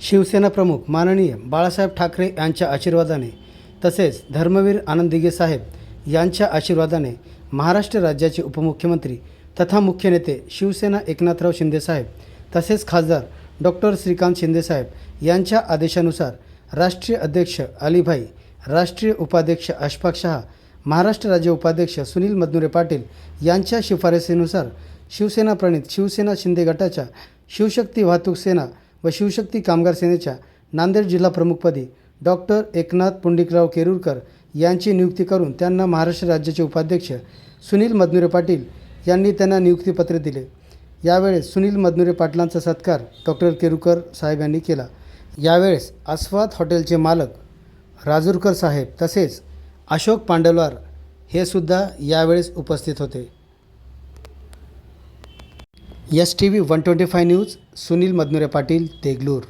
शिवसेना प्रमुख माननीय बाळासाहेब ठाकरे यांच्या आशीर्वादाने तसेच धर्मवीर आनंद दिघे साहेब यांच्या आशीर्वादाने महाराष्ट्र राज्याचे उपमुख्यमंत्री तथा मुख्य नेते शिवसेना एकनाथराव शिंदे साहेब तसेच खासदार डॉक्टर श्रीकांत शिंदे साहेब यांच्या आदेशानुसार राष्ट्रीय अध्यक्ष अलीभाई, राष्ट्रीय उपाध्यक्ष अशफाक शहा, महाराष्ट्र राज्य उपाध्यक्ष सुनील मदनुरे पाटील यांच्या शिफारसीनुसार शिवसेना प्रणित शिवसेना शिंदे गटाच्या शिवशक्ती वाहतूक सेना व शिवशक्ती कामगार सेनेच्या नांदेड जिल्हा प्रमुखपदी डॉक्टर एकनाथ पुंडिकराव केरुरकर यांची नियुक्ती करून त्यांना महाराष्ट्र राज्याचे उपाध्यक्ष सुनील मदनुरे पाटील यांनी त्यांना नियुक्तीपत्र दिले। यावेळेस सुनील मदनुरे पाटलांचा सत्कार डॉक्टर केरुरकर साहेब यांनी केला। यावेळेस आस्वाद हॉटेलचे मालक राजूरकर साहेब तसेच अशोक पांडवलार हे सुद्धा यावेळेस उपस्थित होते। STV 125 news Sunil Madanure Patil, Deglur.